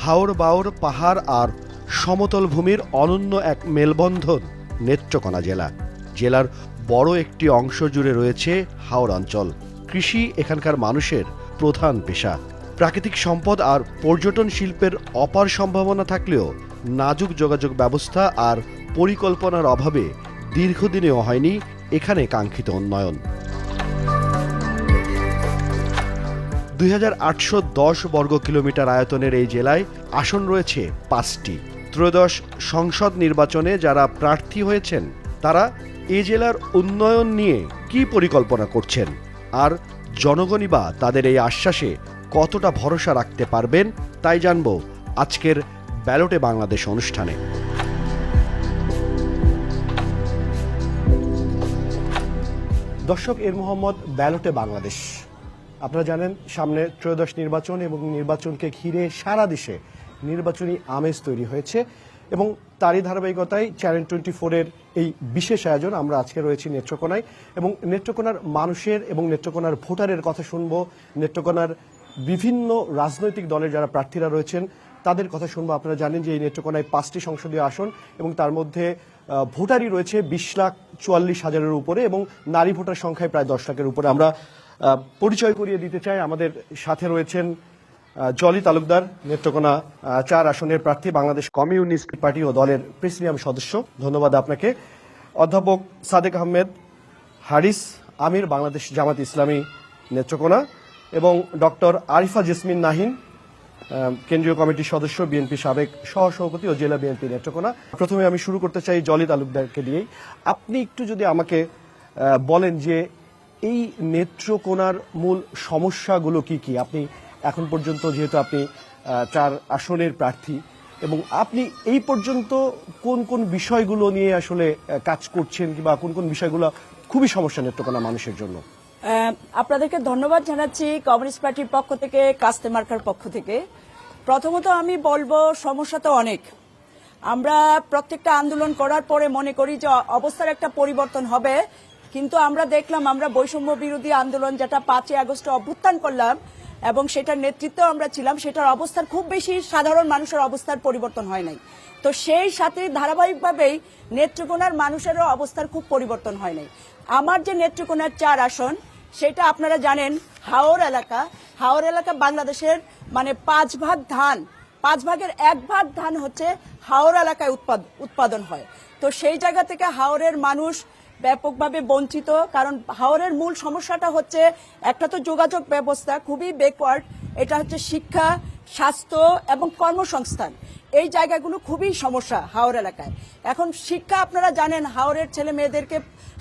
হাওর বাওর পাহাড় আর সমতল ভূমির অনন্য এক মেলবন্ধন নেত্রকোনা জেলা। জেলার বড় একটি অংশ জুড়ে রয়েছে হাওর অঞ্চল। কৃষি এখানকার মানুষের প্রধান পেশা। প্রাকৃতিক সম্পদ আর পর্যটন শিল্পের অপার সম্ভাবনা থাকলেও নাজুক যোগাযোগ ব্যবস্থা আর পরিকল্পনার অভাবে দীর্ঘদিনেও হয়নি এখানে কাঙ্ক্ষিত উন্নয়ন। 2810 বর্গ কিলোমিটার আয়তনের এই জেলায় আসন রয়েছে 5টি। ত্রয়োদশ সংসদ নির্বাচনে যারা প্রার্থী হয়েছেন তারা এ জেলার উন্নয়ন নিয়ে কী পরিকল্পনা করছেন, আর জনগণই বা তাদের এই আশ্বাসে কতটা ভরসা রাখতে পারবেন, তাই জানব আজকের ব্যালটে বাংলাদেশ অনুষ্ঠানে। দর্শক, এর মোহাম্মদ ব্যালটে বাংলাদেশ। আপনারা জানেন সামনে ত্রয়োদশ নির্বাচন এবং নির্বাচনকে ঘিরে সারা দেশে নির্বাচনী আমেজ তৈরি হয়েছে এবং তারই ধারাবাহিকতায় চ্যানেল 24-এর এই বিশেষ আয়োজন। আমরা আজকে রয়েছি নেত্রকোনায় এবং নেত্রকোনার মানুষের এবং নেত্রকোনার ভোটারের কথা শুনবো। নেত্রকোনার বিভিন্ন রাজনৈতিক দলের যারা প্রার্থীরা রয়েছেন তাদের কথা শুনবো। আপনারা জানেন যে এই নেত্রকোনায় 5টি সংসদীয় আসন এবং তার মধ্যে ভোটারই রয়েছে 20,44,000-এর উপরে এবং নারী ভোটার সংখ্যায় প্রায় 10 লাখের উপরে। আমরা পরিচয় করিয়ে দিতে চাই, আমাদের সাথে রয়েছেন জলি তালুকদার, নেত্রকোনা 4 আসনের প্রার্থী, বাংলাদেশ কমিউনিস্ট পার্টি ও দলের প্রেসিডিয়াম সদস্য। ধন্যবাদ আপনাকে। অধ্যাপক সাদেক আহমেদ হারিস আমির, বাংলাদেশ জামাত ইসলামী নেত্রকোনা, এবং ডক্টর আরিফা জেসমিন নাহিন, কেন্দ্রীয় কমিটির সদস্য, বিএনপি সাবেক সহসভাপতি ও জেলা বিএনপি নেত্রকোনা। প্রথমে আমি শুরু করতে চাই জলি তালুকদারকে দিয়েই। আপনি একটু যদি আমাকে বলেন যে এই নেত্রকোনার মূল সমস্যাগুলো কি কি? আপনি এখন পর্যন্ত, যেহেতু আপনি 4 আসনের প্রার্থী, এবং আপনি এই পর্যন্ত কোন কোন বিষয়গুলো নিয়ে আসলে কাজ করছেন কিংবা কোন কোন বিষয়গুলো খুবই সমস্যা নেত্রকোনা মানুষের জন্য? আপনাদেরকে ধন্যবাদ জানাচ্ছি কমিউনিস্ট পার্টির পক্ষ থেকে, কাস্তে মার্কার পক্ষ থেকে। প্রথমত আমি বলবো সমস্যা তো অনেক। আমরা প্রত্যেকটা আন্দোলন করার পরে মনে করি যে অবস্থার একটা পরিবর্তন হবে, কিন্তু আমরা দেখলাম আমরা বৈষম্য বিরোধী আন্দোলন যেটা 5ই আগস্টে অভ্যুত্থান করলাম এবং সেটার নেতৃত্ব আমরা ছিলাম, সেটার অবস্থার খুব বেশি সাধারণ মানুষের অবস্থার পরিবর্তন হয় নাই। তো সেই সাথে ধারাবাহিকভাবেই নেত্রকোনার মানুষেরও অবস্থার খুব পরিবর্তন হয় নাই। আমার যে নেত্রকোনার 4 আসন, সেটা আপনারা জানেন হাওর এলাকা বাংলাদেশের মানে 5 ভাগ ধান, 5 ভাগের 1 ভাগ ধান হচ্ছে হাওর এলাকায় উৎপাদন হয়। তো সেই জায়গা থেকে হাওরের মানুষ ব্যাপকভাবে বঞ্চিত, কারণ হাওরের মূল সমস্যাটা হচ্ছে একটা তো যোগাযোগ ব্যবস্থা খুবই ব্যাকওয়ার্ড, এটা হচ্ছে শিক্ষা, স্বাস্থ্য এবং কর্মসংস্থান, এই জায়গাগুলো খুবই সমস্যা হাওর এলাকায়। এখন শিক্ষা, আপনারা জানেন হাওরের ছেলে মেয়েদেরকে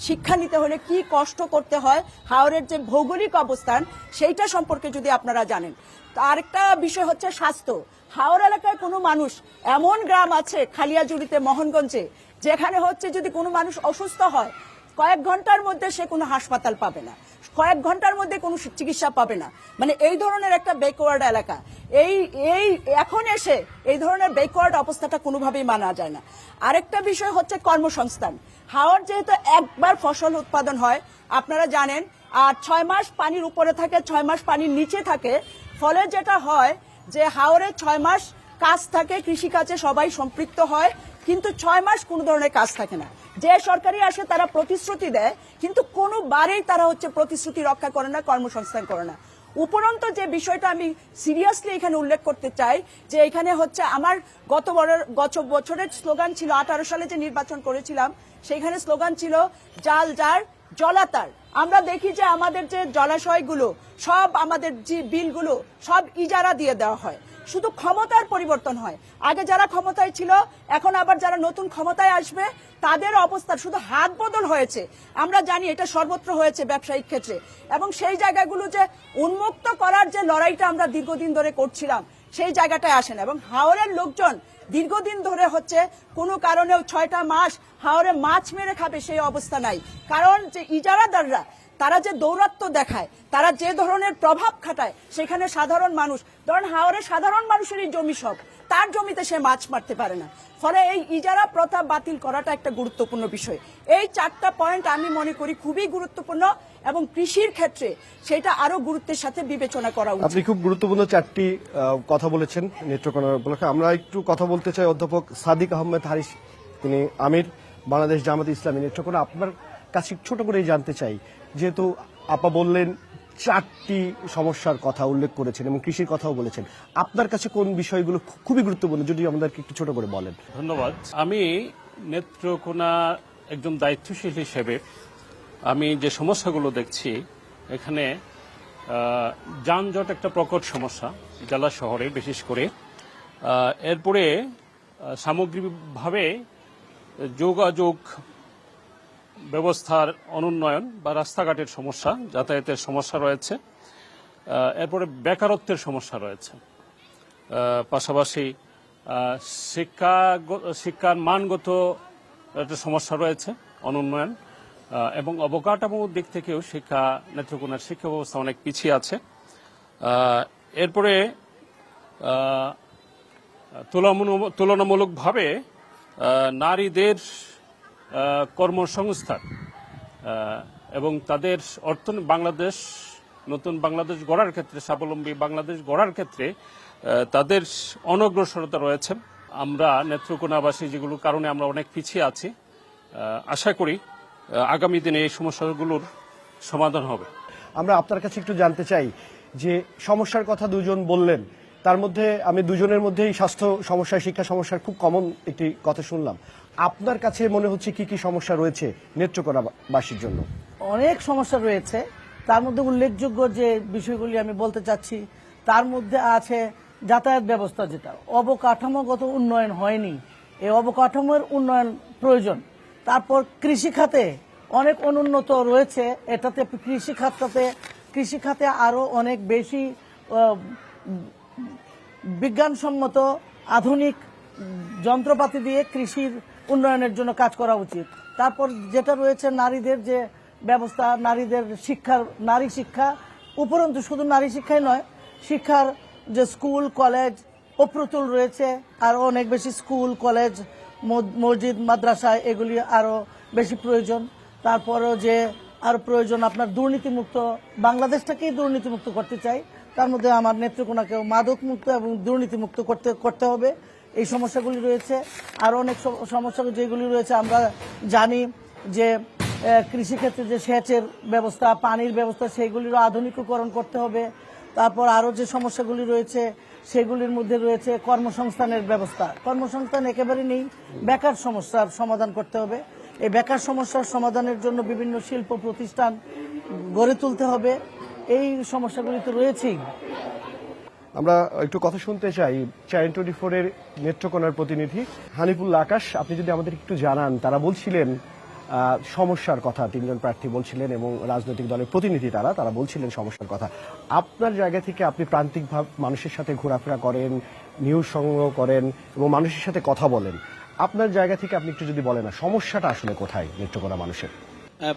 শিক্ষা নিতে হলে কি কষ্ট করতে হয়, হাওরের যে ভৌগোলিক অবস্থান সেইটা সম্পর্কে যদি আপনারা জানেন। তো আরেকটা বিষয় হচ্ছে স্বাস্থ্য। হাওর এলাকায় কোনো মানুষ, এমন গ্রাম আছে খালিয়াজুড়িতে, মোহনগঞ্জে, যেখানে হচ্ছে যদি কোনো মানুষ অসুস্থ হয় কয়েক ঘন্টার মধ্যে সে কোনো হাসপাতাল পাবে না, কয়েক ঘন্টার মধ্যে কোনো চিকিৎসা পাবে না। মানে এই ধরনের একটা ব্যাকওয়ার্ড এলাকা। এই এখন এসে এই ধরনের ব্যাকওয়ার্ড অবস্থাটা কোনোভাবেই মানা যায় না। আরেকটা বিষয় হচ্ছে কর্মসংস্থান। হাওর যেহেতু একবার ফসল উৎপাদন হয় আপনারা জানেন, আর 6 মাস পানির উপরে থাকে, 6 মাস পানির নিচে থাকে, ফলে যেটা হয় যে হাওরে 6 মাস কাজ থাকে, কৃষিকাজে সবাই সম্পৃক্ত হয়, কিন্তু 6 মাস কোনো ধরনের কাজ থাকে না। যে সরকারি আসে তারা প্রতিশ্রুতি দেয়, কিন্তু কোনোবারেই তারা হচ্ছে প্রতিশ্রুতি রক্ষা করে না, কর্মসংস্থান করে না। উপরন্ত যে বিষয়টা আমি সিরিয়াসলি এখানে উল্লেখ করতে চাই, যে এখানে হচ্ছে আমার গত বছরের স্লোগান ছিল, 18 সালে যে নির্বাচন করেছিলাম সেখানে স্লোগান ছিল জাল যার জলাতার। আমরা দেখি যে আমাদের যে জলাশয়গুলো সব, আমাদের যে বিলগুলো সব ইজারা দিয়ে দেওয়া হয়, শুধু ক্ষমতার পরিবর্তন হয়। আগে যারা ক্ষমতায় ছিল, এখন আবার যারা নতুন ক্ষমতায় আসবে তাদের অবস্থার শুধু হাত বদল হয়েছে। আমরা জানি এটা সর্বত্র হয়েছে ব্যবসায়িক ক্ষেত্রে, এবং সেই জায়গাগুলো যে উন্মুক্ত করার যে লড়াইটা আমরা দীর্ঘদিন ধরে করছিলাম সেই জায়গাটায় আসে না। এবং হাওরের লোকজন দীর্ঘদিন ধরে হচ্ছে কোনো কারণেও 6টা মাস হাওরে মাছ মেরে খাবে সেই অবস্থা নাই। কারণ যে ইজারাদাররা তারা যে দৌরাত্ম্য দেখায়, তারা যে ধরনের প্রভাব খাটায়, সেখানে সাধারণ মানুষ, ধরেন হাওরে সাধারণ মানুষেরই জমি সব, তার জমিতে সে মাছ মারতে পারে না। ফলে এই ইজারা প্রথা বাতিল করাটা একটা গুরুত্বপূর্ণ বিষয়। এই 4টা পয়েন্ট আমি মনে করি খুবই গুরুত্বপূর্ণ এবং কৃষির ক্ষেত্রে সেটা আরো গুরুত্বের সাথে বিবেচনা করা উচিত। আপনি খুব গুরুত্বপূর্ণ 4টি কথা বলেছেন নেত্রকোনা উপলক্ষে। আমরা একটু কথা বলতে চাই অধ্যাপক সাদিক আহমেদ হারিস, তিনি আমির বাংলাদেশ জামাত ইসলামী নেত্রকোনা। আপনার কাছে ছোট করে জানতে চাই, যেহেতু আপা বললেন 4টি সমস্যার কথা উল্লেখ করেছেন এবং কৃষির কথাও বলেছেন, আপনার কাছে কোন বিষয়গুলো খুবই গুরুত্বপূর্ণ যদি আমাদেরকে একটু ছোট করে বলেন। ধন্যবাদ। আমি নেত্রকোনা একজন দায়িত্বশীল হিসেবে আমি যে সমস্যাগুলো দেখছি, এখানে যানজট একটা প্রকট সমস্যা জেলা শহরে বিশেষ করে। এরপরে সামগ্রিকভাবে যোগাযোগ ব্যবস্থার অনুন্নয়ন বা রাস্তাঘাটের সমস্যা, যাতায়াতের সমস্যা রয়েছে। এরপরে বেকারত্বের সমস্যা রয়েছে। পাশাপাশি শিক্ষার মানগত একটা সমস্যা রয়েছে, অনুন্নয়ন এবং অবকাঠামোর দিক থেকেও নেত্রকোনার শিক্ষা ব্যবস্থা অনেক পিছিয়ে আছে। এরপরে তুলনামূলকভাবে নারীদের কর্মসংস্থান এবং তাদের নতুন বাংলাদেশ গড়ার ক্ষেত্রে, স্বাবলম্বী বাংলাদেশ গড়ার ক্ষেত্রে তাদের অনগ্রসরতা রয়েছে। আমরা নেত্রকোনাবাসী যেগুলোর কারণে আমরা অনেক পিছিয়ে আছি, আশা করি আগামী দিনে এই সমস্যাগুলোর সমাধান হবে। আমরা আপনার কাছে একটু জানতে চাই যে সমস্যার কথা দুজন বললেন, তার মধ্যে আমি দুজনের মধ্যেই স্বাস্থ্য সমস্যা, শিক্ষা সমস্যার খুব কমন একটি কথা শুনলাম। আপনার কাছে মনে হচ্ছে কি কি সমস্যা রয়েছে নেত্রকোনাবাসীর জন্য? অনেক সমস্যা রয়েছে, তার মধ্যে উল্লেখযোগ্য যে বিষয়গুলি আমি বলতে চাচ্ছি তার মধ্যে আছে যাতায়াত ব্যবস্থা, যেটা অবকাঠামোগত উন্নয়ন হয়নি, এই অবকাঠামোর উন্নয়ন প্রয়োজন। তারপর কৃষি খাতে অনেক অনুন্নত রয়েছে, এটাতে কৃষি খাতে আরো অনেক বেশি বিজ্ঞানসম্মত আধুনিক যন্ত্রপাতি দিয়ে কৃষির উন্নয়নের জন্য কাজ করা উচিত। তারপর যেটা রয়েছে নারীদের যে ব্যবস্থা, নারী শিক্ষা উপরন্তু শুধু নারী শিক্ষাই নয়, শিক্ষার যে স্কুল কলেজ অপ্রতুল রয়েছে, আরো অনেক বেশি স্কুল কলেজ মসজিদ মাদ্রাসা এগুলি আরো বেশি প্রয়োজন। তারপরেও যে আরো প্রয়োজন আপনার দুর্নীতিমুক্ত বাংলাদেশটাকেই দুর্নীতিমুক্ত করতে চাই, তার মধ্যে আমার নেত্রকোনাকেও মাদক মুক্ত এবং দুর্নীতিমুক্ত করতে হবে। এই সমস্যাগুলি রয়েছে। আরো অনেক সমস্যা যেগুলি রয়েছে আমরা জানি যে কৃষিক্ষেত্রে যে সেচের ব্যবস্থা, পানির ব্যবস্থা, সেগুলিরও আধুনিকীকরণ করতে হবে। তারপর আরো যে সমস্যাগুলি রয়েছে সেগুলির মধ্যে রয়েছে কর্মসংস্থানের ব্যবস্থা, কর্মসংস্থান একেবারে নেই, বেকার সমস্যার সমাধান করতে হবে। এই বেকার সমস্যার সমাধানের জন্য বিভিন্ন শিল্প প্রতিষ্ঠান গড়ে তুলতে হবে। এই সমস্যাগুলি তো রয়েছেই। আমরা একটু কথা শুনতে চাই চ্যানেল 24 এর নেত্রকোনার প্রতিনিধি হানিফুল্লাহ আকাশ। আপনি যদি আমাদের একটু জানান, তারা বলছিলেন সমস্যার কথা, 3জন প্রার্থী বলছিলেন এবং রাজনৈতিক দলের প্রতিনিধি তারা বলছিলেন সমস্যার কথা। আপনার জায়গা থেকে আপনি প্রান্তিকভাবে মানুষের সাথে ঘোরাফেরা করেন, নিউজ সংগ্রহ করেন এবং মানুষের সাথে কথা বলেন, আপনার জায়গা থেকে আপনি একটু যদি বলেন না সমস্যাটা আসলে কোথায় নেত্রকোনা মানুষের?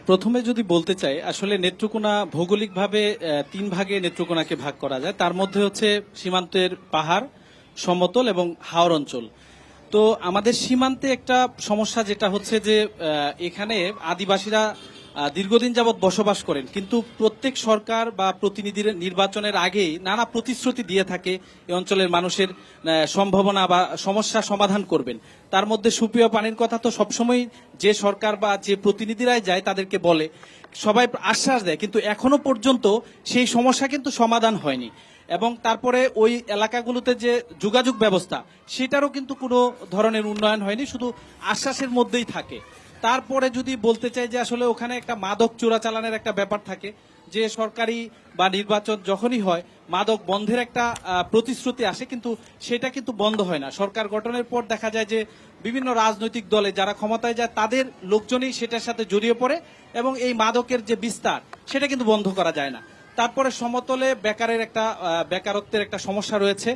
প্রথমে যদি বলতে চাই, আসলে নেত্রকোনা ভৌগোলিকভাবে 3 ভাগে নেত্রকোনাকে ভাগ করা যায়। তার মধ্যে হচ্ছে সীমান্তের পাহাড়, সমতল এবং হাওর অঞ্চল। তো আমাদের সীমান্তে একটা সমস্যা যেটা হচ্ছে যে এখানে আদিবাসীরা দীর্ঘদিন যাবৎ বসবাস করেন, কিন্তু প্রত্যেক সরকার বা প্রতিনিধির নির্বাচনের আগেই নানা প্রতিশ্রুতি দিয়ে থাকে এই অঞ্চলের মানুষের সম্ভাবনা বা সমস্যা সমাধান করবেন। তার মধ্যে সুপেয় পানির কথা তো সবসময় যে সরকার বা যে প্রতিনিধিরাই যায় তাদেরকে বলে, সবাই আশ্বাস দেয়, কিন্তু এখনো পর্যন্ত সেই সমস্যা কিন্তু সমাধান হয়নি। এবং তারপরে ওই এলাকাগুলোতে যে যোগাযোগ ব্যবস্থা সেটারও কিন্তু কোনো ধরনের উন্নয়ন হয়নি, শুধু আশ্বাসের মধ্যেই থাকে। তারপরে যদি বলতে চাই যে আসলে ওখানে একটা মাদক চোরাচালানের একটা ব্যাপার থাকে, যে সরকারি বা নির্বাচন যখনই হয় মাদক বন্ধের একটা প্রতিশ্রুতি আসে, কিন্তু সেটা কিন্তু বন্ধ হয় না। সরকার গঠনের পর দেখা যায় যে বিভিন্ন রাজনৈতিক দলে যারা ক্ষমতায় যায় তাদের লোকজনই সেটার সাথে জড়িয়ে পড়ে এবং এই মাদকের যে বিস্তার সেটা কিন্তু বন্ধ করা যায় না। তারপরে সমতলে বেকারত্বের একটা সমস্যা রয়েছে।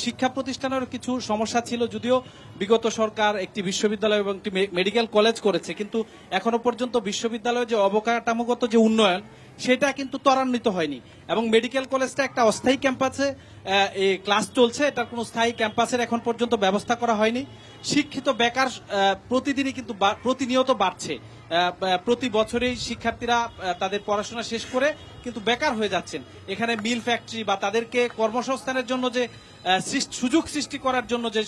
শিক্ষা প্রতিষ্ঠানের কিছু সমস্যা ছিল, যদিও বিগত সরকার একটি বিশ্ববিদ্যালয় এবং একটি মেডিকেল কলেজ করেছে, কিন্তু এখনো পর্যন্ত বিশ্ববিদ্যালয়ের যে অবকাঠামোগত যে উন্নয়ন সেটা কিন্তু ত্বরান্বিত হয়নি। এবং মেডিকেল কলেজটা একটা অস্থায়ী ক্যাম্পাসে ক্লাস চলছে, এটার কোনো স্থায়ী ক্যাম্পাসের এখন পর্যন্ত ব্যবস্থা করা হয়নি। শিক্ষিত বেকার প্রতিদিনই কিন্তু প্রতিনিয়ত বাড়ছে। প্রতি বছরেই শিক্ষার্থীরা তাদের পড়াশোনা শেষ করে কিন্তু বেকার হয়ে যাচ্ছেন। এখানে মিল ফ্যাক্টরি বা তাদেরকে কর্মসংস্থানের জন্য যে সুযোগ সৃষ্টি করার জন্য যে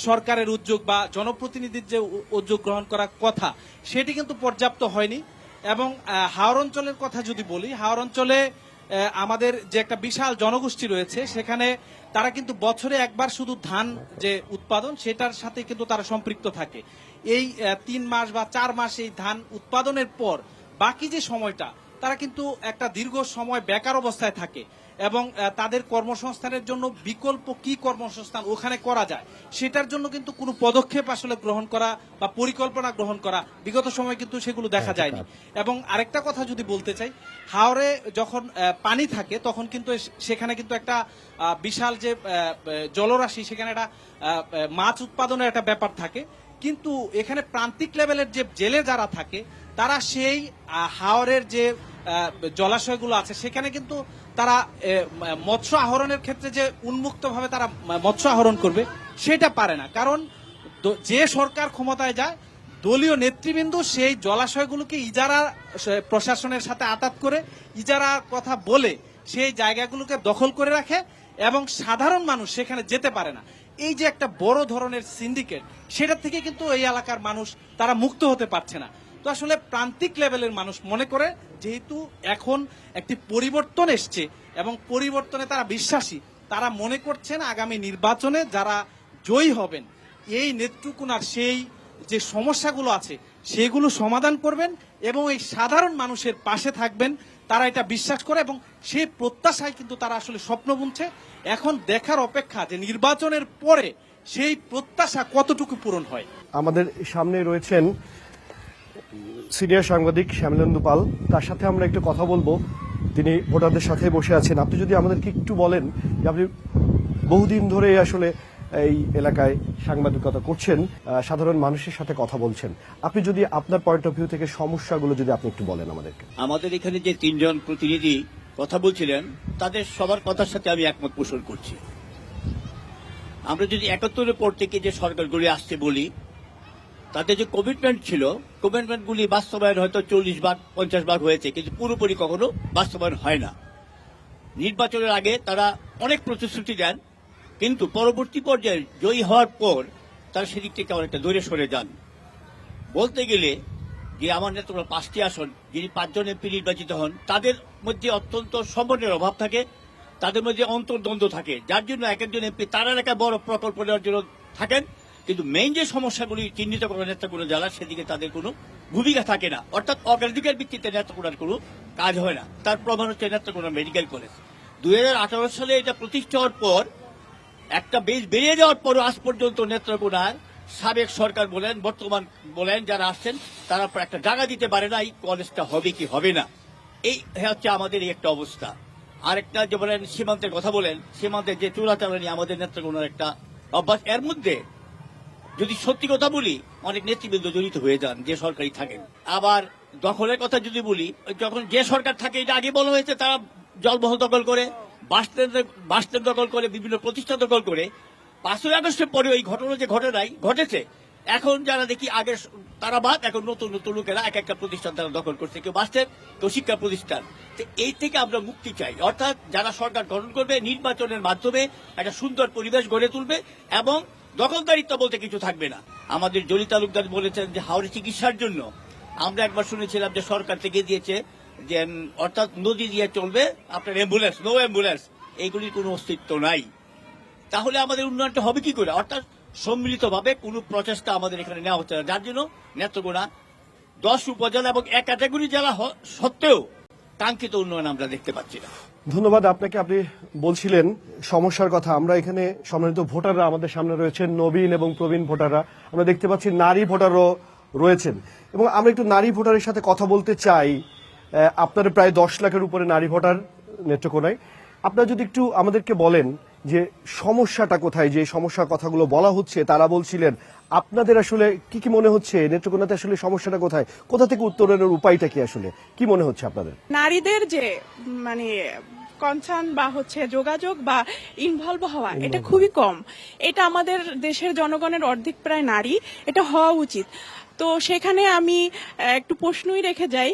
সরকারের উদ্যোগ বা জনপ্রতিনিধির যে উদ্যোগ গ্রহণ করার কথা, সেটি কিন্তু পর্যাপ্ত হয়নি। এবং হাওর অঞ্চলের কথা যদি বলি, হাওর অঞ্চলে আমাদের যে একটা বিশাল জনগোষ্ঠী রয়েছে, সেখানে তারা কিন্তু বছরে একবার শুধু ধান যে উৎপাদন সেটার সাথে কিন্তু তারা সম্পৃক্ত থাকে। এই 3 মাস বা 4 মাস এই ধান উৎপাদনের পর বাকি যে সময়টা তারা কিন্তু একটা দীর্ঘ সময় বেকার অবস্থায় থাকে এবং তাদের কর্মসংস্থানের জন্য বিকল্প কি কর্মসংস্থান ওখানে করা যায় সেটার জন্য কিন্তু কোনো পদক্ষেপ আসলে গ্রহণ করা বা পরিকল্পনা গ্রহণ করা বিগত সময় কিন্তু সেগুলো দেখা যায়নি। এবং আরেকটা কথা যদি বলতে চাই, হাওরে যখন পানি থাকে তখন কিন্তু সেখানে কিন্তু একটা বিশাল যে জলরাশি, সেখানে একটা মাছ উৎপাদনের একটা ব্যাপার থাকে। কিন্তু এখানে প্রান্তিক লেভেলের যে জেলে যারা থাকে তারা সেই হাওরের যে জলাশয়গুলো আছে সেখানে কিন্তু তারা মৎস্য আহরণের ক্ষেত্রে যে উন্মুক্তভাবে তারা মৎস্য আহরণ করবে সেটা পারে না। কারণ যে সরকার ক্ষমতায় যায়, দলীয় নেতৃবৃন্দ সেই জলাশয়গুলোকে ইজারা প্রশাসনের সাথে আতাত করে ইজারা কথা বলে সেই জায়গাগুলোকে দখল করে রাখে এবং সাধারণ মানুষ সেখানে যেতে পারে না। এই যে একটা বড় ধরনের সিন্ডিকেট, সেটা থেকে কিন্তু এই এলাকার মানুষ তারা মুক্ত হতে পারছে না। তো আসলে প্রান্তিক লেভেলের মানুষ মনে করে যেহেতু এখন একটি পরিবর্তন এসছে এবং পরিবর্তনে তারা বিশ্বাসী, তারা মনে করছেন আগামী নির্বাচনে যারা জয়ী হবেন এই নেত্রকোনার সেই যে সমস্যাগুলো আছে সেগুলো সমাধান করবেন এবং এই সাধারণ মানুষের পাশে থাকবেন। তারা এটা বিশ্বাস করে এবং সেই প্রত্যাশায় কিন্তু তারা আসলে স্বপ্ন বুনছে। এখন দেখার অপেক্ষা যে নির্বাচনের পরে সেই প্রত্যাশা কতটুকু পূরণ হয়। আমাদের সামনে রয়েছেন সিনিয়র সাংবাদিক শ্যামলেন্দু পাল, তার সাথে আমরা একটু কথা বলবো। তিনি ভোটারদের সাথে বসে আছেন। আপনি যদি আমাদেরকে একটু বলেন যে আপনি বহুদিন ধরে আসলে এই এলাকায় সাংবাদিকতা করছেন, সাধারণ মানুষের সাথে কথা বলছেন, আপনি যদি আপনার পয়েন্ট অফ ভিউ থেকে সমস্যাগুলো যদি আপনি একটু বলেন আমাদেরকে। আমাদের এখানে যে 3 জন প্রতিনিধি কথা বলছিলেন তাদের সবার কথার সাথে আমি একমত পোষণ করছি। আমরা যদি 71-এর পর থেকে যে সরকারগুলি আসছে বলি, তাদের যে কমিটমেন্ট ছিল, কমিটমেন্টগুলি বাস্তবায়ন হয়তো 40 ভাগ 50 ভাগ হয়েছে, কিন্তু পুরোপুরি কখনো বাস্তবায়ন হয় না। নির্বাচনের আগে তারা অনেক প্রতিশ্রুতি দেন, কিন্তু পরবর্তী পর্যায়ে জয়ী হওয়ার পর তারা সেদিক থেকে অনেকটা দূরে সরে যান। বলতে গেলে যে আমার নেতারা 5টি আসন, যিনি 5 জন এমপি নির্বাচিত হন, তাদের মধ্যে অত্যন্ত সমন্বয়ের অভাব থাকে, তাদের মধ্যে অন্তর্দ্বন্দ্ব থাকে, যার জন্য এক একজন এমপি তার এলাকায় বড় প্রকল্প নেওয়ার জন্য থাকেন, কিন্তু মেইন যে সমস্যাগুলি চিহ্নিত করা নেত্রকোনা জেলার সেদিকে তাদের কোনো ভূমিকা থাকে না। অর্থাৎ অগ্রাধিকার ভিত্তিতে নেত্রকোনার কোনো কাজ হয় না। তার প্রমাণ হচ্ছে নেত্রকোনা মেডিকেল কলেজ। 2018 সালে এটা প্রতিষ্ঠা হওয়ার পর একটা বেশ বেরিয়ে যাওয়ার পরও আজ পর্যন্ত নেত্রকোনার সাবেক সরকার বলেন, বর্তমান বলেন, যারা আসছেন তারা একটা জায়গা দিতে পারে না এই কলেজটা হবে কি হবে না। এই হচ্ছে আমাদের এই একটা অবস্থা। আরেকটা যে বলেন সীমান্তের কথা বলেন, সীমান্তের যে চোরাচালানি আমাদের নেত্রকোনার একটা অভ্যাস। এর মধ্যে যদি সত্যি কথা বলি, অনেক নেতৃবৃন্দ জড়িত হয়ে যান যে সরকারি থাকেন। আবার দখলের কথা যদি বলি, যখন যে সরকার থাকে, এটা আগে বলা হয়েছে, তারা জলমহল দখল করে, বাসস্ট্যান্ড দখল করে, বিভিন্ন প্রতিষ্ঠান দখল করে। 5ই আগস্টের পরে এই ঘটনা যে ঘটেছে, এখন যারা দেখি আগে তারা বাদ, এখন নতুন নতুন লোকেরা এক একটা প্রতিষ্ঠান তারা দখল করছে, কেউ বাসস্ট্যান্ড, কেউ শিক্ষা প্রতিষ্ঠান। এই থেকে আমরা মুক্তি চাই। অর্থাৎ যারা সরকার গঠন করবে নির্বাচনের মাধ্যমে একটা সুন্দর পরিবেশ গড়ে তুলবে এবং দখলদারিত্ব বলতে কিছু থাকবে না। আমাদের জলি তালুকদার বলেছেন যে হাওড়ে চিকিৎসার জন্য আমরা একবার শুনেছিলাম যে সরকার থেকে দিয়েছে যে অর্থাৎ নদী দিয়ে চলবে আপনার অ্যাম্বুলেন্স, নো অ্যাম্বুলেন্স, এইগুলির কোনো অস্তিত্ব নাই। তাহলে আমাদের উন্নয়নটা হবে কি করে? অর্থাৎ সম্মিলিতভাবে কোনো প্রচেষ্টা আমাদের এখানে নেওয়া হচ্ছে না, যার জন্য নেত্রকোনা 10 উপজেলা এবং 1 ক্যাটাগরি জেলা সত্ত্বেও কাঙ্ক্ষিত উন্নয়ন আমরা দেখতে পাচ্ছি না। ধন্যবাদ আপনাকে। আপনি বলছিলেন সমস্যার কথা। আমরা এখানে সম্মানিত ভোটাররা আমাদের সামনে রয়েছেন, নবীন এবং প্রবীণ ভোটাররা, আমরা দেখতে পাচ্ছি নারী ভোটারও রয়েছেন এবং আমরা একটু নারী ভোটারের সাথে কথা বলতে চাই। আপনার প্রায় 10 লাখের উপরে নারী ভোটার নেত্রকোনায়। আপনারা যদি একটু আমাদেরকে বলেন যে সমস্যাটা কোথায়, যে সমস্যার কথাগুলো বলা হচ্ছে তারা বলছিলেন আপনাদের আসলে কি কি মনে হচ্ছে নেত্রকোনাতে আসলে সমস্যাটা কোথায়, কোথা থেকে উত্তরণের উপায়টা কি আসলে কি মনে হচ্ছে আপনাদের? নারীদের যে মানে কনসার্ন বা হচ্ছে যোগাযোগ বা ইনভলভ হওয়া এটা খুবই কম। এটা আমাদের দেশের জনগণের অর্ধেক প্রায় নারী, এটা হওয়া উচিত। তো সেখানে আমি একটু প্রশ্নই রেখে যাই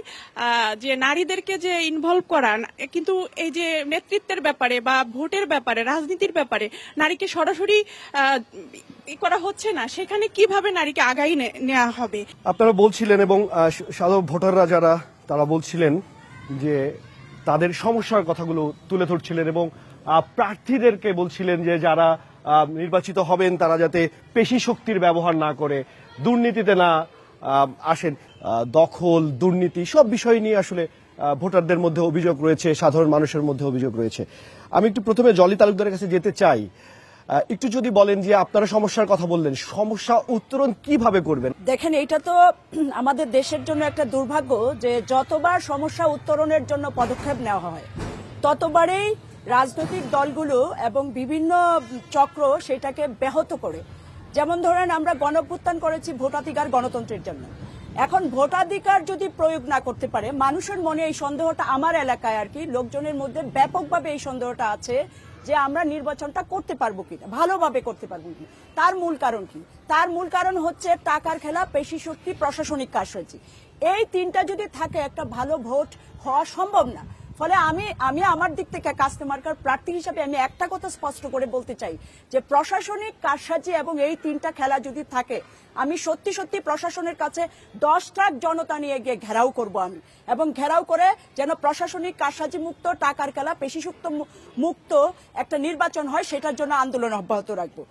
যে নারীদেরকে যে ইনভলভ করা, কিন্তু এই যে নেতৃত্বের ব্যাপারে বা ভোটের ব্যাপারে, রাজনীতির ব্যাপারে নারীকে সরাসরি করা হচ্ছে না, সেখানে কিভাবে নারীকে আগাই নেওয়া হবে? আপনারা বলছিলেন এবং সাধারণ ভোটাররা যারা তারা বলছিলেন যে তাদের সমস্যার কথাগুলো তুলে ধরছিলেন এবং প্রার্থীদেরকে বলছিলেন যে যারা নির্বাচিত হবেন তারা যাতে পেশি শক্তির ব্যবহার না করে, দুর্নীতিতে না আসেন। দখল, দুর্নীতি সব বিষয় নিয়ে আসলে ভোটারদের মধ্যে অভিযোগ রয়েছে, সাধারণ মানুষের মধ্যে অভিযোগ রয়েছে। আমি একটু প্রথমে জলি তালুকদারের কাছে যেতে চাই, একটু যদি বলেন যে আপনারা সমস্যার কথা বললেন, সমস্যা উত্তরণ কিভাবে করবেন? দেখেন, এটা তো আমাদের দেশের জন্য একটা দুর্ভাগ্য যে যতবার সমস্যা উত্তরণের জন্য পদক্ষেপ নেওয়া হয় ততবারই রাজনৈতিক দলগুলো এবং বিভিন্ন চক্র সেটাকে ব্যাহত করে। যেমন ধরেন, আমরা গণঅভ্যুত্থান করেছি ভোটাধিকার গণতন্ত্রের জন্য। এখন ভোটাধিকার যদি প্রয়োগ না করতে পারে, মানুষের মনে এই সন্দেহটা, আমার এলাকায় আর কি লোকজনের মধ্যে ব্যাপকভাবে এই সন্দেহটা আছে যে আমরা নির্বাচনটা করতে পারবো কিনা, ভালোভাবে করতে পারবো কিনা। তার মূল কারণ কি? তার মূল কারণ হচ্ছে টাকার খেলা, পেশি শক্তি, প্রশাসনিক কারসাজি। এই তিনটা যদি থাকে একটা ভালো ভোট হওয়া সম্ভব না। ফলে আমি আমার দিক থেকে কাস্তে মার্কার প্রার্থী হিসাবে আমি একটা কথা স্পষ্ট করে বলতে চাই যে প্রশাসনিক কারসাজি এবং এই তিনটা খেলা যদি থাকে, আমি সত্যি সত্যি প্রশাসনের কাছে 10 ট্রাক জনতা নিয়ে গিয়ে ঘেরাও করব আমি, এবং ঘেরাও করে যেন প্রশাসনিক কারসাজি মুক্ত, টাকার খেলা, পেশিযুক্ত মুক্ত একটা নির্বাচন হয়, সেটার জন্য আন্দোলন অব্যাহত রাখবো।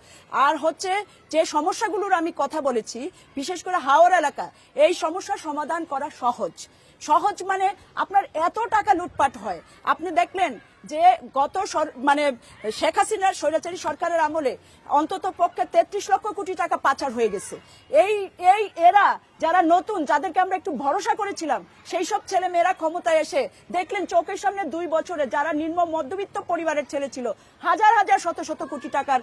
আর হচ্ছে যে সমস্যাগুলোর আমি কথা বলেছি, বিশেষ করে হাওর এলাকা, এই সমস্যার সমাধান করা সহজ। সহজ মানে আপনার এত টাকা লুটপাট হয়, আপনি দেখলেন যে গত মানে শেখ হাসিনার স্বৈরাচারী সরকারের আমলে অন্তত পক্ষে 33 লক্ষ কোটি টাকা পাচার হয়ে গেছে। এই এরা যারা নতুন, যাদেরকে আমরা একটু ভরসা করেছিলাম, সেই সব ছেলে মেয়েরা ক্ষমতায় এসে দেখলেন চোখের সামনে 2 বছরে যারা নিম্ন মধ্যবিত্ত পরিবারের ছেলে ছিল হাজার হাজার শত শত কোটি টাকার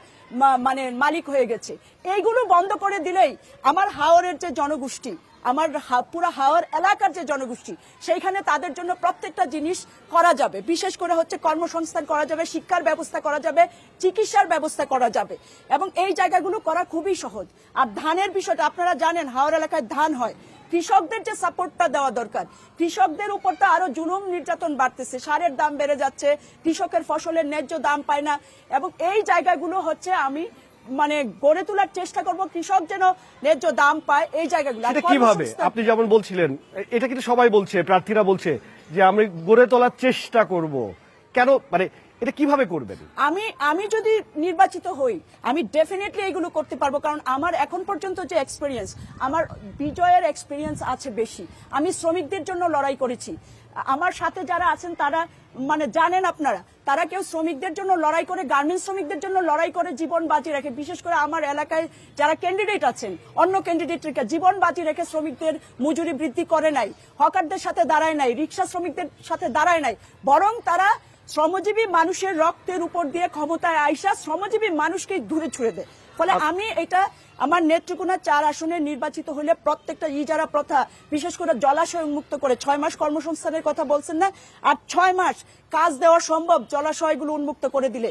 মানে মালিক হয়ে গেছে। এইগুলো বন্ধ করে দিলেই আমার হাওরের যে জনগোষ্ঠী, আমার পুরো হাওর এলাকার যে জনগোষ্ঠী, সেইখানে তাদের জন্য প্রত্যেকটা জিনিস করা যাবে। বিশেষ করে হচ্ছে কর্মসংস্থান করা যাবে, শিক্ষার ব্যবস্থা করা যাবে, চিকিৎসার ব্যবস্থা করা যাবে, এবং এই জায়গাগুলো করা খুবই সহজ। আর ধানের বিষয়টা আপনারা জানেন, হাওর এলাকায় ধান হয়, কৃষকদের যে সাপোর্টটা দেওয়া দরকার, কৃষকদের উপর তো আরো জুলুম নির্যাতন বাড়তেছে, সারের দাম বেড়ে যাচ্ছে, কৃষকের ফসলের ন্যায্য দাম পায় না, এবং এই জায়গাগুলো হচ্ছে আমি মানে গড়ে তোলার চেষ্টা করব, কৃষক যেন ন্যায্য দাম পায় এই জায়গাগুলো। কিভাবে আপনি যেমন বলছিলেন, এটা কিন্তু সবাই বলছে, প্রার্থীরা বলছে যে আমরা গড়ে তোলার চেষ্টা করব, কেন মানে এটা কিভাবে করবেন? আমি যদি নির্বাচিত হই আমি ডেফিনেটলি এগুলো করতে পারবো, কারণ আমার এখন পর্যন্ত যে এক্সপেরিয়েন্স, আমার বিজয়ের এক্সপেরিয়েন্স আছে বেশি। আমি শ্রমিকদের জন্য লড়াই করেছি, আমার সাথে যারা আছেন তারা মানে জানেন আপনারা, তারা কেউ শ্রমিকদের জন্য লড়াই করে, গার্মেন্টস শ্রমিকদের জন্য লড়াই করে জীবন বাজি রাখে। বিশেষ করে আমার এলাকায় যারা ক্যান্ডিডেট আছেন, অন্য ক্যান্ডিডেটকে জীবন বাজি রেখে শ্রমিকদের মজুরি বৃদ্ধি করে নাই, হকারদের সাথে দাঁড়ায় নাই, রিক্সা শ্রমিকদের সাথে দাঁড়ায় নাই, বরং তারা শ্রমজীবী মানুষের রক্তের উপর দিয়ে ক্ষমতায় আইসা শ্রমজীবী মানুষকে দূরে ছুড়ে দেয়। ফলে আমি এটা আমার নেত্রকোনা 4 আসনে নির্বাচিত হলে প্রত্যেকটা ইজারা প্রথা, বিশেষ করে জলাশয় উন্মুক্ত করে 6 মাস কর্মসংস্থানের কথা বলছেন না, আর 6 মাস কাজ দেওয়া সম্ভব জলাশয়গুলো উন্মুক্ত করে দিলে।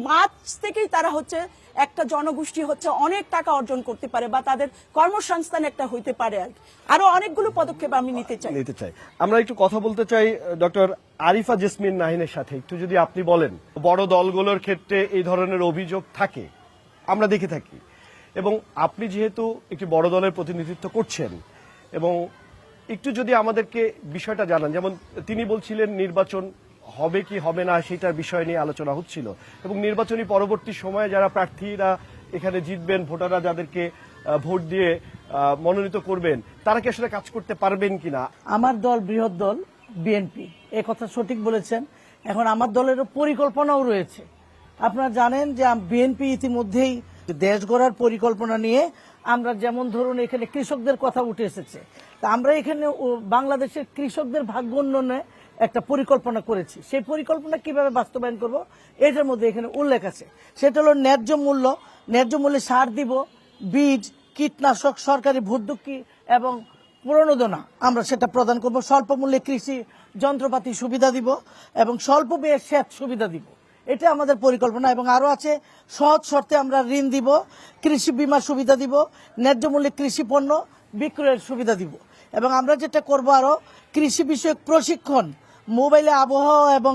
মাছ থেকেই তারা হচ্ছে একটা জনগোষ্ঠী হচ্ছে অনেক টাকা অর্জন করতে পারে, বা তাদের কর্মসংস্থান একটা হইতে পারে। আর আরো অনেকগুলো পদক্ষেপ আমি নিতে চাই। আমরা একটু কথা বলতে চাই ডক্টর আরিফা জেসমিন নাহিনের সাথে। একটু যদি আপনি বলেন, বড় দলগুলোর ক্ষেত্রে এই ধরনের অভিযোগ থাকে, আমরা দেখে থাকি, এবং আপনি যেহেতু একটি বড় দলের প্রতিনিধিত্ব করছেন, এবং একটু যদি আমাদেরকে বিষয়টা জানান, যেমন তিনি বলছিলেন নির্বাচন হবে কি হবে না সেটার বিষয় নিয়ে আলোচনা হচ্ছিল, এবং নির্বাচনী পরবর্তী সময়ে যারা প্রার্থীরা এখানে জিতবেন, ভোটাররা যাদেরকে ভোট দিয়ে মনোনীত করবেন, তারা কি আসলে কাজ করতে পারবেন কিনা? আমার দল বৃহৎ দল বিএনপি, এ কথা সঠিক বলেছেন। এখন আমার দলেরও পরিকল্পনাও রয়েছে। আপনারা জানেন যে বিএনপি ইতিমধ্যেই দেশ গড়ার পরিকল্পনা নিয়ে, আমরা যেমন ধরুন এখানে কৃষকদের কথা উঠে এসেছে, তা আমরা এখানে বাংলাদেশের কৃষকদের ভাগ্য উন্নয়নে একটা পরিকল্পনা করেছি। সেই পরিকল্পনা কিভাবে বাস্তবায়ন করব এটার মধ্যে এখানে উল্লেখ আছে। সেটা হলো ন্যায্য মূল্যে সার দিব, বীজ, কীটনাশক, সরকারি ভর্তুকি এবং প্রণোদনা আমরা সেটা প্রদান করব। স্বল্প মূল্যে কৃষি যন্ত্রপাতি সুবিধা দিব এবং স্বল্প ব্যয়ে সেচ সুবিধা দিব। এটা আমাদের পরিকল্পনা। এবং আরো আছে, সহজ শর্তে আমরা ঋণ দিব, কৃষি বীমার সুবিধা দিব, ন্যায্য মূল্যে কৃষি পণ্য বিক্রয়ের সুবিধা দিব। এবং আমরা যেটা করব, আরো কৃষি বিষয়ক প্রশিক্ষণ, মোবাইলে আবহাওয়া এবং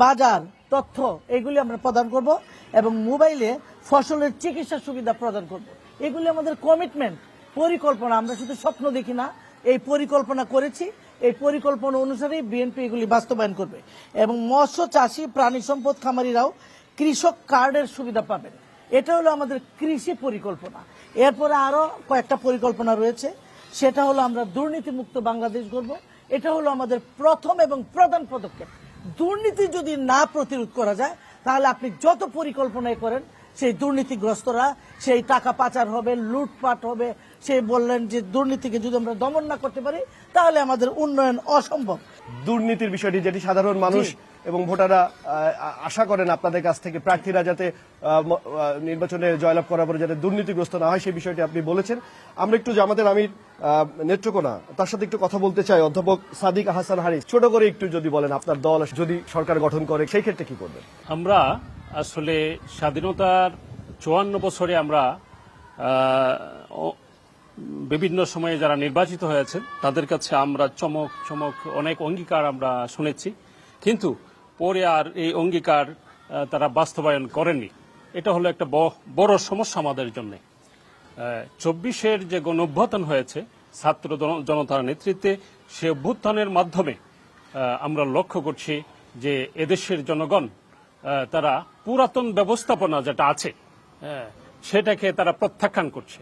বাজার তথ্য এগুলি আমরা প্রদান করব এবং মোবাইলে ফসলের চিকিৎসা সুবিধা প্রদান করব। এগুলি আমাদের কমিটমেন্ট, পরিকল্পনা। আমরা শুধু স্বপ্ন দেখি না, এই পরিকল্পনা করেছি। এই পরিকল্পনা অনুসারে বিএনপি এগুলি বাস্তবায়ন করবে এবং মৎস্য চাষী, প্রাণী সম্পদ খামারিরাও কৃষক কার্ডের সুবিধা পাবেন। এটা হলো আমাদের কৃষি পরিকল্পনা। এরপরে আরো কয়েকটা পরিকল্পনা রয়েছে, সেটা হলো আমরা দুর্নীতিমুক্ত বাংলাদেশ গড়ব। এটা হলো আমাদের প্রথম এবং প্রধান পদক্ষেপ। দুর্নীতি যদি না প্রতিরোধ করা যায়, তাহলে আপনি যত পরিকল্পনাই করেন, সেই দুর্নীতিগ্রস্তরা, সেই টাকা পাচার হবে, লুটপাট হবে। সেই বললেন যে দুর্নীতিকে যদি আমরা দমন না করতে পারি, তাহলে আমাদের উন্নয়ন অসম্ভব। দুর্নীতির বিষয়টি যেটি সাধারণ মানুষ এবং ভোটাররা আশা করেন আপনাদের কাছ থেকে, প্রার্থীরা যাতে নির্বাচনে জয়লাভ করার পরে যাতে দুর্নীতিগ্রস্ত না হয়, সেই বিষয়টি আপনি বলেছেন। আমরা একটু জামাতের আমির নেত্রকোনা, তার সাথে একটু কথা বলতে চাই। অধ্যাপক সাদিক আহসান হারিস, ছোট করে একটু যদি বলেন, আপনার দল যদি সরকার গঠন করে সেই ক্ষেত্রে কি করবেন? আমরা আসলে স্বাধীনতার 54 বছরে আমরা বিভিন্ন সময়ে যারা নির্বাচিত হয়েছে তাদের কাছে আমরা চমক অনেক অঙ্গীকার আমরা শুনেছি, কিন্তু পরে আর এই অঙ্গীকার তারা বাস্তবায়ন করেননি। এটা হলো একটা বড় সমস্যা আমাদের জন্য। 24-এর যে গণ অভ্যুত্থান হয়েছে ছাত্র জনতার নেতৃত্বে, সে অভ্যুত্থানের মাধ্যমে আমরা লক্ষ্য করছি যে এদেশের জনগণ তারা পুরাতন ব্যবস্থাপনা যেটা আছে সেটাকে তারা প্রত্যাখ্যান করছে।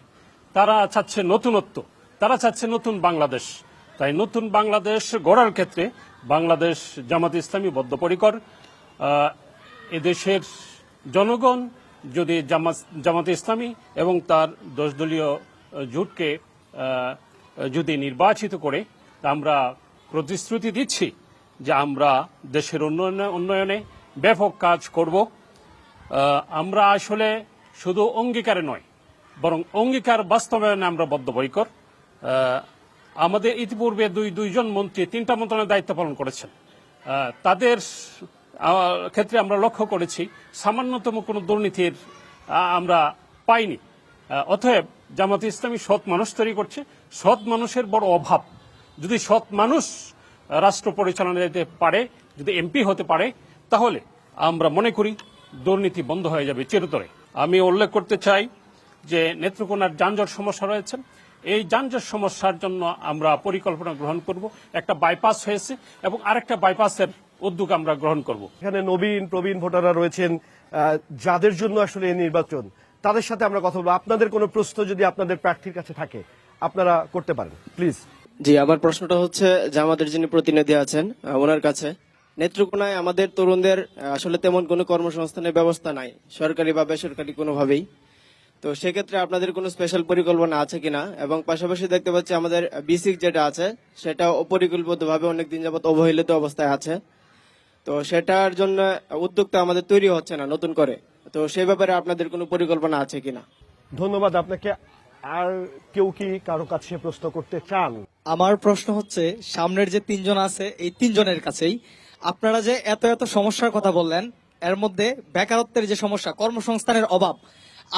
তারা চাচ্ছে নতুনত্ব, তারা চাচ্ছে নতুন বাংলাদেশ। তাই নতুন বাংলাদেশ গড়ার ক্ষেত্রে বাংলাদেশ জামাত ইসলামী বদ্ধপরিকর। এদেশের জনগণ যদি জামাত ইসলামী এবং তার 10 দলীয় জোটকে যদি নির্বাচিত করে, আমরা প্রতিশ্রুতি দিচ্ছি যে আমরা দেশের উন্নয়নে ব্যাপক কাজ করব। আমরা আসলে শুধু অঙ্গীকারে নয়, বরং অঙ্গীকার বাস্তবায়নে আমরা বদ্ধপরিকর। আমাদের ইতিপূর্বে দুইজন মন্ত্রী 3টা মন্ত্রণালয়ের দায়িত্ব পালন করেছেন। তাদের ক্ষেত্রে আমরা লক্ষ্য করেছি সামান্যতম কোনো দুর্নীতির আমরা পাইনি। অতএব জামাত ইসলামী সৎ মানুষ তৈরি করছে। সৎ মানুষের বড় অভাব। যদি সৎ মানুষ রাষ্ট্র পরিচালনা দিতে পারে, যদি এমপি হতে পারে, তাহলে আমরা মনে করি দুর্নীতি বন্ধ হয়ে যাবে চিরতরে। আমি উল্লেখ করতে চাই যে নেত্রকোনার যানজট সমস্যা রয়েছে। এই যানজট সমস্যার জন্য আমরা পরিকল্পনা গ্রহণ করব। একটা বাইপাস হয়েছে এবং আরেকটা বাইপাসের উদ্যোগ আমরা গ্রহণ করব। এখানে নবীন প্রবীণ ভোটাররা রয়েছেন, যাদের জন্য আসলে এই নির্বাচন, তাদের সাথে আমরা কথা বলবো। আপনাদের কোনো প্রশ্ন যদি আপনাদের প্রার্থীর কাছে থাকে আপনারা করতে পারেন, প্লিজ। জি, আমার প্রশ্নটা হচ্ছে জামাতের যিনি প্রতিনিধি আছেন ওনার কাছে। নেত্রকোনায় আমাদের তরুণদের আসলে তেমন কোনো কর্মসংস্থানের ব্যবস্থা নাই, সরকারি বা বেসরকারি কোনোভাবেই। তো সেক্ষেত্রে আপনাদের কোনো স্পেশাল পরিকল্পনা আছে কিনা? এবং পাশাপাশি দেখতে পাচ্ছি আমাদের বিসিক যেটা আছে সেটা অপরিকল্পিতভাবে অনেকদিন যাবত অবহেলিত অবস্থায় আছে। তো সেটার জন্য উদ্যোগটা আমাদের তৈরি হচ্ছে না নতুন করে। তো সেই ব্যাপারে আপনাদের কোনো পরিকল্পনা আছে কিনা? ধন্যবাদ আপনাকে। আর কেউ কি কারো কাছে প্রশ্ন করতে চান? আমার প্রশ্ন হচ্ছে, সামনের যে 3 জন আছে এই 3 জনের কাছেই, আপনারা যে এত সমস্যার কথা বললেন, এর মধ্যে বেকারত্বের যে সমস্যা, কর্মসংস্থানের অভাব,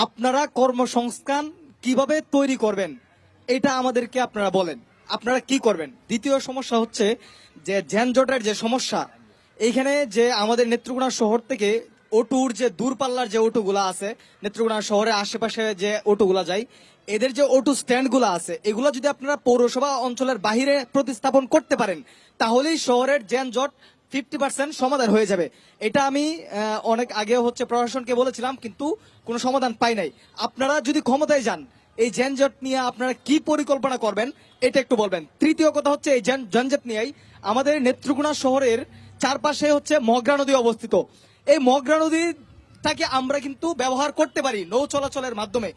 আপনারা কর্মসংস্থান কিভাবে তৈরি করবেন এটা আমাদেরকে আপনারা বলেন, আপনারা কি করবেন। দ্বিতীয় সমস্যা হচ্ছে যে যানজটের যে সমস্যা, এইখানে যে আমাদের নেত্রকোনা শহর থেকে অটোর যে দূরপাল্লার যে অটোগুলা আছে, নেত্রকোনা শহরের আশেপাশে যে অটোগুলা যায়, এদের যে অটো স্ট্যান্ড গুলা আছে, এগুলা যদি আপনারা পৌরসভা অঞ্চলের বাহিরে প্রতিস্থাপন করতে পারেন, তাহলেই শহরের যানজট 50% সমাধান হয়ে যাবে। এটা আমি অনেক আগে প্রশাসনকে বলেছিলাম, কিন্তু কোনো সমাধান পাই নাই। আপনারা যদি ক্ষমতায় যান, এই যানজট নিয়ে আপনারা কি পরিকল্পনা করবেন এটা একটু বলবেন। তৃতীয় কথা হচ্ছে, এই যানজট নিয়েই আমাদের নেত্রকোনা শহরের চারপাশে মগরা নদী অবস্থিত। এই মগরা নদীটাকে আমরা কিন্তু ব্যবহার করতে পারি নৌ চলাচলের মাধ্যমে।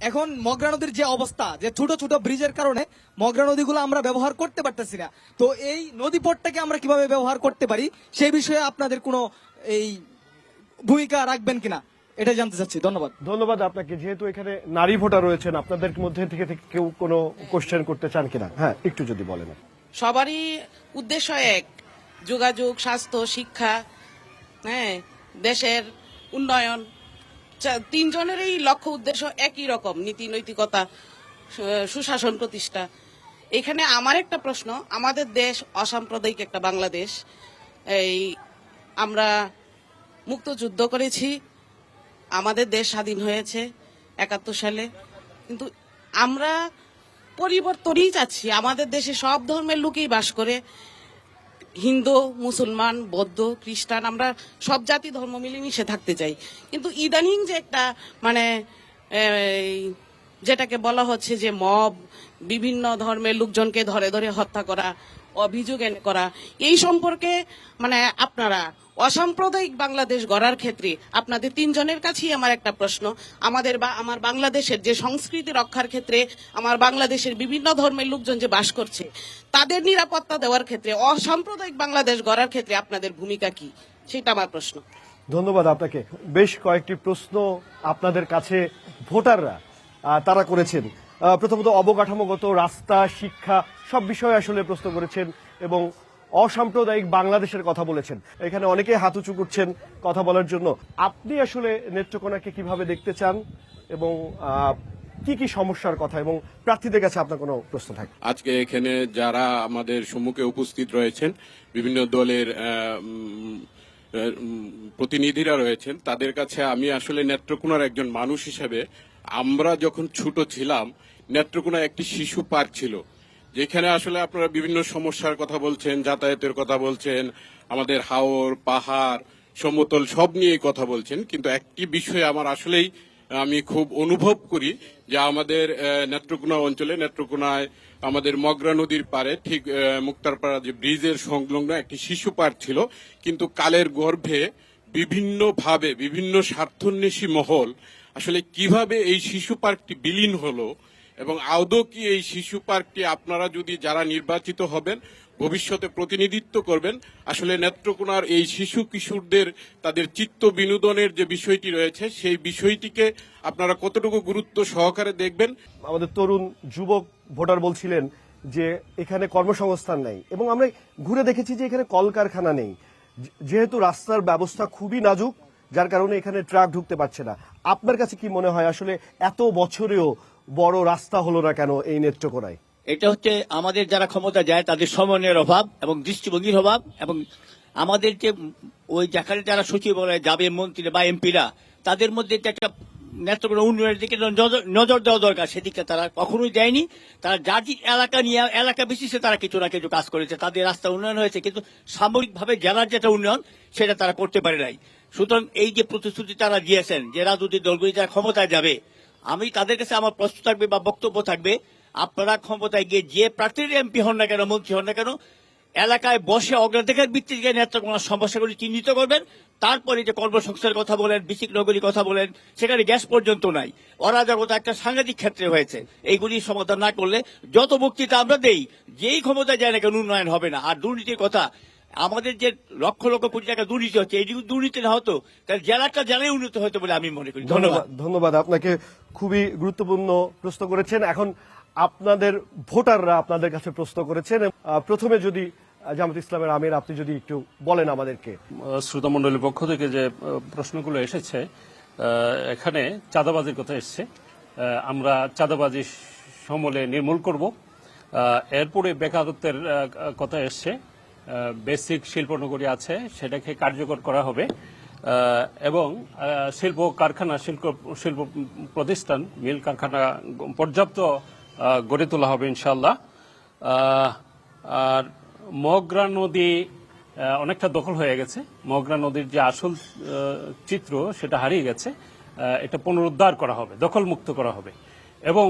এখন মগরা নদীর যে অবস্থা, যে ছোট ছোট ব্রিজের কারণে মগরা নদীগুলো আমরা ব্যবহার করতে পারতেছি না। তো এই নদীপথটাকে আমরা কিভাবে ব্যবহার করতে পারি সেই বিষয়ে আপনাদের কোনো এই ভূমিকা রাখবেন কিনা এটা জানতে চাচ্ছি। ধন্যবাদ। ধন্যবাদ আপনাকে। যেহেতু এখানে নারী ভোটার রয়েছেন, আপনাদের মধ্যে থেকে কেউ কোনো কোশ্চেন করতে চান কিনা? হ্যাঁ, একটু যদি বলেন। সবারই উদ্দেশ্য এক, যোগাযোগ, স্বাস্থ্য, শিক্ষা, হ্যাঁ, দেশের উন্নয়ন। তিনজনেরই লক্ষ্য উদ্দেশ্য একই রকম, নীতি নৈতিকতা, সুশাসন প্রতিষ্ঠা। এখানে আমার একটা প্রশ্ন, আমাদের দেশ অসাম্প্রদায়িক একটা বাংলাদেশ। এই আমরা মুক্ত যুদ্ধ করেছি, আমাদের দেশ স্বাধীন হয়েছে 71 সালে, কিন্তু আমরা পরিবর্তনই চাচ্ছি। আমাদের দেশে সব ধর্মের লোকই বাস করে, হিন্দু, মুসলমান, বৌদ্ধ, খ্রিস্টান, আমরা সব জাতি ধর্ম মিলেমিশে থাকতে চাই। কিন্তু ইদানিং যে একটা মানে যেটাকে বলা হচ্ছে যে মব, বিভিন্ন ধর্মের লোকজনকে ধরে ধরে হত্যা করা, অভিযোগ এনে করা, এই সম্পর্কে মানে আপনারা অসাম্প্রদায়িক বাংলাদেশ গড়ার ক্ষেত্রে আপনাদের তিনজনের কাছেই আমার একটা প্রশ্ন। আমার বাংলাদেশের যে সংস্কৃতি রক্ষার ক্ষেত্রে আমার বাংলাদেশের বিভিন্ন ধর্মের লোকজন যে বাস করছে, তাদের নিরাপত্তা দেওয়ার ক্ষেত্রে, অসাম্প্রদায়িক বাংলাদেশ গড়ার ক্ষেত্রে আপনাদের ভূমিকা কি, সেটা আমার প্রশ্ন। ধন্যবাদ আপনাকে। বেশ কয়েকটি প্রশ্ন আপনাদের কাছে ভোটাররা তারা করেছেন। প্রথমত অবকাঠামোগত, রাস্তা, শিক্ষা সব বিষয়ে আসলে প্রশ্ন করেছেন এবং অসাম্প্রদায়িক বাংলাদেশের কথা বলেছেন। এখানে অনেকে হাত উঁচু করছেন কথা বলার জন্য। আপনি আসলে নেত্রকোনাকে কিভাবে দেখতে চান এবং কি কি সমস্যার কথা, এবং প্রার্থীদের কাছে আপনার কোনো প্রশ্ন থাকে? আজকে এখানে যারা আমাদের সম্মুখে উপস্থিত রয়েছেন, বিভিন্ন দলের প্রতিনিধিরা রয়েছেন, তাদের কাছে আমি আসলে নেত্রকোনার একজন মানুষ হিসেবে, আমরা যখন ছোট ছিলাম নেত্রকোনা একটি শিশু পার্ক ছিল, যেখানে আসলে আপনারা বিভিন্ন সমস্যার কথা বলছেন, যাতায়াতের কথা বলছেন, আমাদের হাওর, পাহাড়, সমতল সব নিয়ে কথা বলছেন। কিন্তু একটি বিষয় আমার আসলেই আমি খুব অনুভব করি যে আমাদের নেত্রকোনা অঞ্চলে, নেত্রকোনায় আমাদের মগরা নদীর পারে ঠিক মুক্তারপাড়া যে ব্রিজের সংলগ্ন একটি শিশু পার্ক ছিল, কিন্তু কালের গর্ভে বিভিন্নভাবে বিভিন্ন স্বার্থান্বেষী মহল আসলে কিভাবে এই শিশু পার্কটি বিলীন হলো, এবং আদৌ কি এই শিশু পার্কটি আপনারা যদি যারা নির্বাচিত হবেন ভবিষ্যতে প্রতিনিধিত্ব করবেন, আসলে নেত্রকোনার এই শিশু কিশোরদের তাদের চিত্ত বিনোদনের যে বিষয়টি রয়েছে সেই বিষয়টিকে আপনারা কতটুকু গুরুত্ব সহকারে দেখবেন? আমাদের তরুণ যুবক ভোটার বলছিলেন যে এখানে কর্মসংস্থান নেই, এবং আমরা ঘুরে দেখেছি যে এখানে কলকারখানা নেই, যেহেতু রাস্তার ব্যবস্থা খুবই নাজুক, যার কারণে এখানে ট্রাক ঢুকতে পারছে না। আপনার কাছে কি মনে হয় আসলে এত বছরেও বড় রাস্তা হলো না কেন এই নেত্রকোনায়? এটা হচ্ছে আমাদের যারা ক্ষমতা যায় তাদের সমন্বয়ের অভাব এবং দৃষ্টিভঙ্গির অভাব, এবং আমাদের যে ওই যেখানে যারা সচিবালয়ে যাবে মন্ত্রী বা এমপিরা, তাদের মধ্যে যে একটা নেত্রকোনা উন্নয়নের দিকে নজর দেওয়া দরকার, সেদিকে তারা কখনোই দেয়নি। তারা যার এলাকা নিয়ে এলাকা বিশেষে তারা কিছু না কিছু কাজ করেছে, তাদের রাস্তা উন্নয়ন হয়েছে, কিন্তু সামরিকভাবে জেলার যেটা উন্নয়ন সেটা তারা করতে পারে নাই। সুতরাং এই যে প্রতিশ্রুতি তারা দিয়েছেন যে রাজনৈতিক দলগুলি যারা ক্ষমতায় যাবে, আমি তাদের কাছে আমার প্রশ্ন থাকবে বা বক্তব্য থাকবে, আপনারা ক্ষমতায় গিয়ে যে প্রার্থীর এমপি হন না কেন, মন্ত্রী হন না কেন, এলাকায় বসে অগ্রাধিকার ভিত্তিতে নেত্রকোনার সমস্যাগুলি চিহ্নিত করবেন। তারপরে যে কর্মসংস্থানের কথা বলেন, বিসিক নগরীর কথা বলেন, সেখানে গ্যাস পর্যন্ত নাই, অরাজকতা একটা সাংঘাতিক ক্ষেত্রে হয়েছে। এইগুলি সমাধান না করলে যত বক্তৃতা আমরা দেই, যেই ক্ষমতায় যায় না কেন উন্নয়ন হবে না। আর দুর্নীতির কথা, আমাদের যে লক্ষ লক্ষ কোটি টাকা দুর্নীতি হচ্ছে, এই দুর্নীতি না হতো তাহলে জেলাটা জেলায় উন্নত হতো বলে আমি মনে করি। ধন্যবাদ। ধন্যবাদ আপনাকে। খুবই গুরুত্বপূর্ণ প্রশ্ন করেছেন। এখন আপনাদের ভোটাররা আপনাদের কাছে প্রশ্ন করেছেন। প্রথমে যদি জামাত ইসলামের আমির, আপনি যদি একটু বলেন আমাদেরকে। শ্রোতা মণ্ডলীর পক্ষ থেকে যে প্রশ্নগুলো এসেছে, এখানে চাঁদাবাজির কথা এসছে। আমরা চাঁদাবাজি সমূলে নির্মূল করব। এরপরে বেকারত্বের কথা এসছে। বেসিক শিল্পনগরী আছে, সেটাকে কার্যকর করা হবে, এবং শিল্প কারখানা, শিল্প প্রতিষ্ঠান, মিল কারখানা পর্যাপ্ত গড়ে তোলা হবে ইনশাআল্লাহ। আর মগরা নদী অনেকটা দখল হয়ে গেছে। মগরা নদীর যে আসল চিত্র সেটা হারিয়ে গেছে, এটা পুনরুদ্ধার করা হবে, দখলমুক্ত করা হবে, এবং